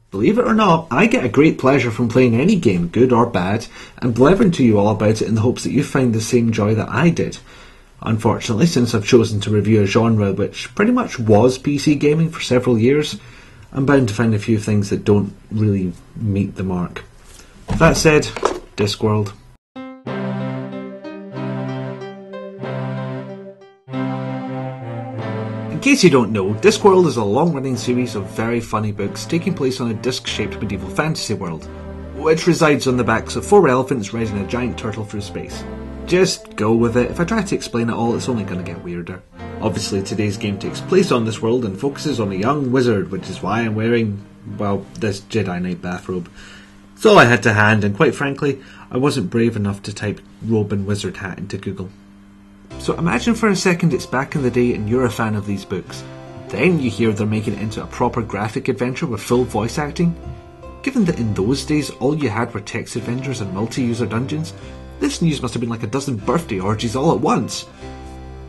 Believe it or not, I get a great pleasure from playing any game, good or bad, and blabbering to you all about it in the hopes that you find the same joy that I did. Unfortunately, since I've chosen to review a genre which pretty much was PC gaming for several years, I'm bound to find a few things that don't really meet the mark. That said, Discworld. In case you don't know, Discworld is a long-running series of very funny books taking place on a disc-shaped medieval fantasy world, which resides on the backs of 4 elephants riding a giant turtle through space. Just go with it. If I try to explain it all, it's only going to get weirder. Obviously, today's game takes place on this world and focuses on a young wizard, which is why I'm wearing, well, this Jedi Knight bathrobe. It's all I had to hand, and quite frankly, I wasn't brave enough to type robe and wizard hat into Google. So imagine for a second it's back in the day and you're a fan of these books. Then you hear they're making it into a proper graphic adventure with full voice acting. Given that in those days all you had were text adventures and multi-user dungeons, this news must have been like a dozen birthday orgies all at once.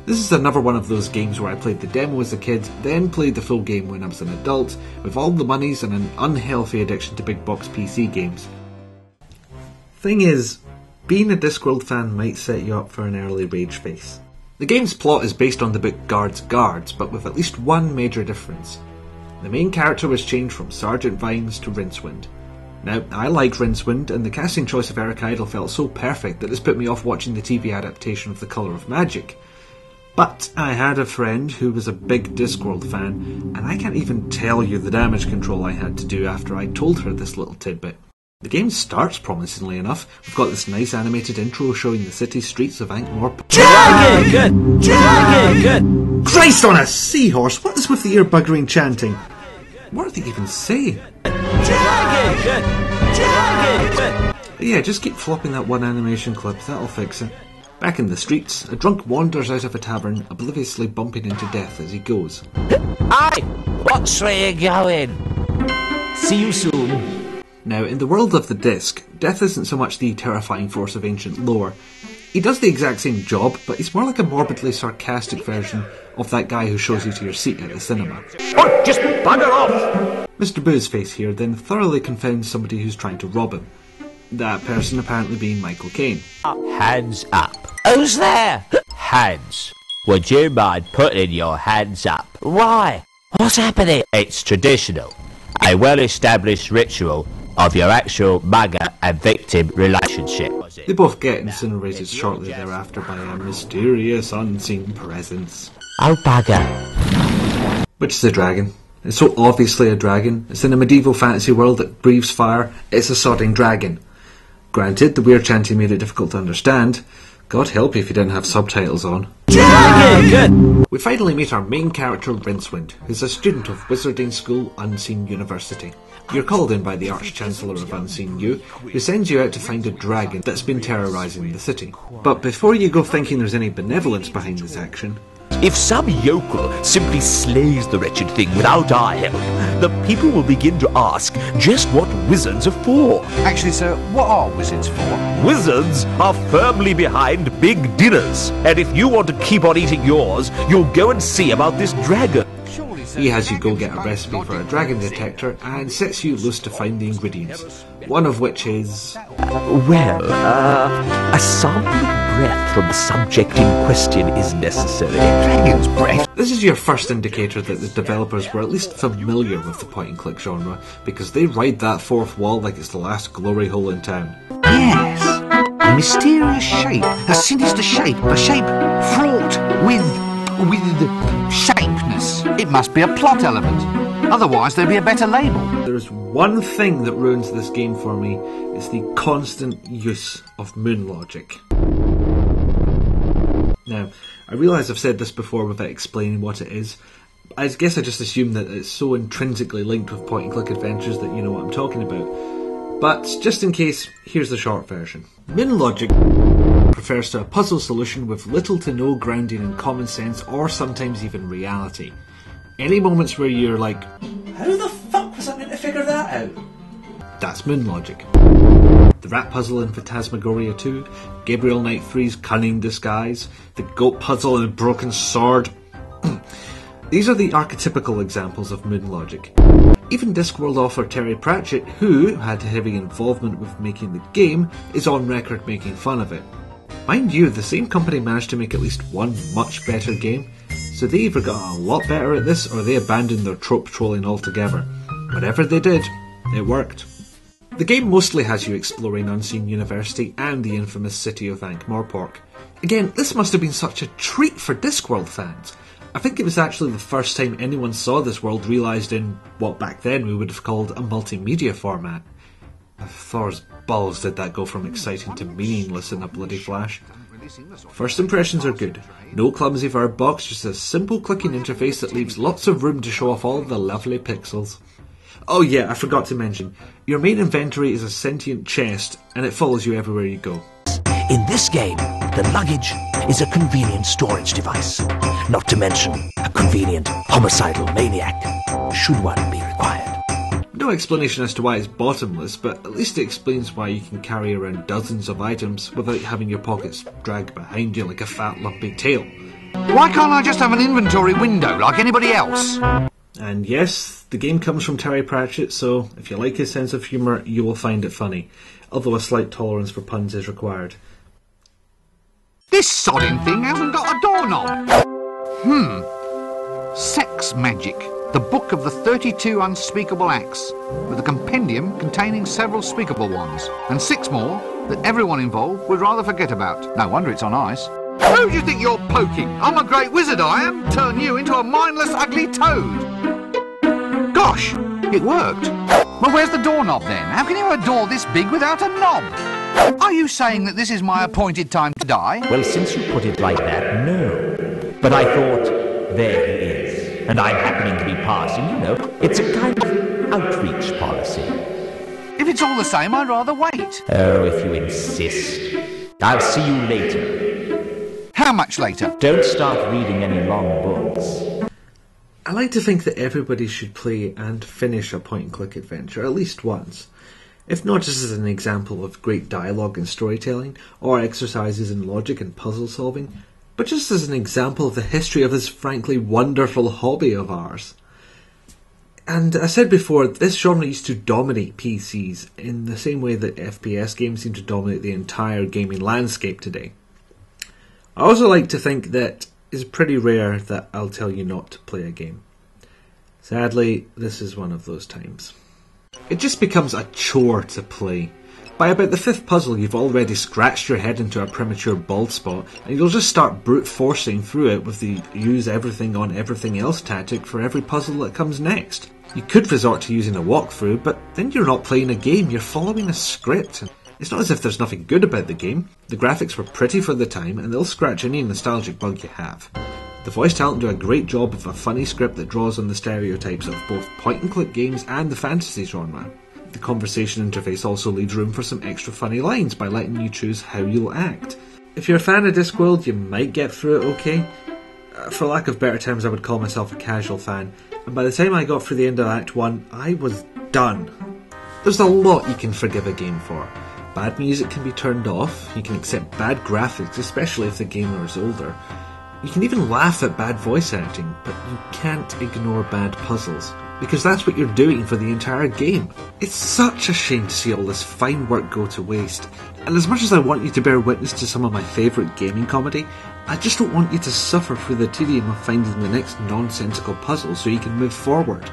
This is another one of those games where I played the demo as a kid, then played the full game when I was an adult, with all the monies and an unhealthy addiction to big box PC games. Thing is, being a Discworld fan might set you up for an early rage face. The game's plot is based on the book Guards, but with at least one major difference. The main character was changed from Sergeant Vines to Rincewind. Now, I like Rincewind, and the casting choice of Eric Idle felt so perfect that this put me off watching the TV adaptation of The Colour of Magic. But I had a friend who was a big Discworld fan, and I can't even tell you the damage control I had to do after I told her this little tidbit. The game starts promisingly enough. We've got this nice animated intro showing the city streets of Ankh-Morpork. Dragon! Dragon! Good! Christ on a seahorse! What is with the ear-buggering chanting? What are they even saying? Dragon! Good! Dragon! Good! Yeah, just keep flopping that one animation clip, that'll fix it. Back in the streets, a drunk wanders out of a tavern, obliviously bumping into death as he goes. Aye! What's where you going? See you soon. Now, in the world of the disc, Death isn't so much the terrifying force of ancient lore. He does the exact same job, but he's more like a morbidly sarcastic version of that guy who shows you to your seat at the cinema. Oh, just bugger off! Mr. Boozeface here then thoroughly confounds somebody who's trying to rob him. That person apparently being Michael Caine. Hands up. Who's there? Hands. Would you mind putting your hands up? Why? What's happening? It's traditional. A well-established ritual of your actual mugger and victim relationship. They both get incinerated shortly thereafter by a mysterious unseen presence. Oh bugger. Which is a dragon. It's so obviously a dragon. It's in a medieval fantasy world that breathes fire. It's a sodding dragon. Granted, the weird chanting made it difficult to understand. God help you if you didn't have subtitles on. Dragon! Good! We finally meet our main character, Rincewind, who's a student of Wizarding School Unseen University. You're called in by the Arch-Chancellor of Unseen U, who sends you out to find a dragon that's been terrorising the city. But before you go thinking there's any benevolence behind this action... If some yokel simply slays the wretched thing without our help, the people will begin to ask just what wizards are for. Actually, sir, what are wizards for? Wizards are firmly behind big dinners, and if you want to keep on eating yours, you'll go and see about this dragon. He has you go get a recipe for a dragon detector and sets you loose to find the ingredients, one of which is... a sample of breath from the subject in question is necessary. Dragon's breath? This is your first indicator that the developers were at least familiar with the point-and-click genre, because they ride that fourth wall like it's the last glory hole in town. Yes. A mysterious shape, a sinister shape, a shape fraught with shapeness. It must be a plot element. Otherwise there'd be a better label. There's one thing that ruins this game for me, it's the constant use of moon logic. Now, I realise I've said this before without explaining what it is. I guess I just assume that it's so intrinsically linked with point-and-click adventures that you know what I'm talking about. But, just in case, here's the short version. Moon logic refers to a puzzle solution with little to no grounding in common sense or sometimes even reality. Any moments where you're like, how the fuck was I meant to figure that out? That's moon logic. The rat puzzle in Phantasmagoria 2, Gabriel Knight 3's Cunning Disguise, the goat puzzle in Broken Sword. These are the archetypical examples of moon logic. Even Discworld author Terry Pratchett, who had heavy involvement with making the game, is on record making fun of it. Mind you, the same company managed to make at least one much better game, so they either got a lot better at this or they abandoned their trope trolling altogether. Whatever they did, it worked. The game mostly has you exploring Unseen University and the infamous city of Ankh-Morpork. Again, this must have been such a treat for Discworld fans. I think it was actually the first time anyone saw this world realised in what back then we would have called a multimedia format. Thor's balls did that go from exciting to meaningless in a bloody flash. First impressions are good. No clumsy verb box, just a simple clicking interface that leaves lots of room to show off all the lovely pixels. Oh yeah, I forgot to mention, your main inventory is a sentient chest and it follows you everywhere you go. In this game, the luggage is a convenient storage device. Not to mention a convenient homicidal maniac, should one be required. No explanation as to why it's bottomless, but at least it explains why you can carry around dozens of items without having your pockets dragged behind you like a fat lumpy tail. Why can't I just have an inventory window like anybody else? And yes, the game comes from Terry Pratchett, so if you like his sense of humour, you will find it funny, although a slight tolerance for puns is required. This sodding thing hasn't got a doorknob. Sex Magic, the book of the 32 unspeakable acts, with a compendium containing several speakable ones, and 6 more that everyone involved would rather forget about. No wonder it's on ice. Who do you think you're poking? I'm a great wizard, I am. Turn you into a mindless, ugly toad. Gosh, it worked. Well, where's the doorknob then? How can you have a door this big without a knob? Are you saying that this is my appointed time to die? Well, since you put it like that, no. But I thought, there he is. And I'm happening to be passing, you know. It's a kind of outreach policy. If it's all the same, I'd rather wait. Oh, if you insist. I'll see you later. How much later? Don't start reading any long books. I like to think that everybody should play and finish a point-and-click adventure at least once. If not just as an example of great dialogue and storytelling, or exercises in logic and puzzle solving, but just as an example of the history of this frankly wonderful hobby of ours. And I said before, this genre used to dominate PCs in the same way that FPS games seem to dominate the entire gaming landscape today. I also like to think that it's pretty rare that I'll tell you not to play a game. Sadly, this is one of those times. It just becomes a chore to play. By about the 5th puzzle, you've already scratched your head into a premature bald spot, and you'll just start brute forcing through it with the use everything on everything else tactic for every puzzle that comes next. You could resort to using a walkthrough, but then you're not playing a game, you're following a script. It's not as if there's nothing good about the game. The graphics were pretty for the time, and they'll scratch any nostalgic bug you have. The voice talent do a great job of a funny script that draws on the stereotypes of both point-and-click games and the fantasy genre. The conversation interface also leaves room for some extra funny lines by letting you choose how you'll act. If you're a fan of Discworld, you might get through it okay. For lack of better terms, I would call myself a casual fan, and by the time I got through the end of Act 1, I was done. There's a lot you can forgive a game for. Bad music can be turned off, you can accept bad graphics, especially if the gamer is older. You can even laugh at bad voice acting, but you can't ignore bad puzzles, because that's what you're doing for the entire game. It's such a shame to see all this fine work go to waste, and as much as I want you to bear witness to some of my favourite gaming comedy, I just don't want you to suffer through the tedium of finding the next nonsensical puzzle so you can move forward.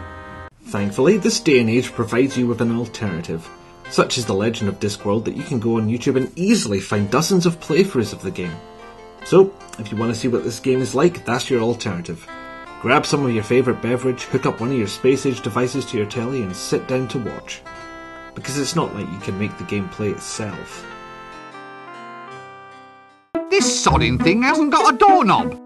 Thankfully, this day and age provides you with an alternative. Such is the legend of Discworld that you can go on YouTube and easily find dozens of playthroughs of the game. So, if you want to see what this game is like, that's your alternative. Grab some of your favourite beverage, hook up one of your space-age devices to your telly and sit down to watch. Because it's not like you can make the game play itself. This sodding thing hasn't got a doorknob.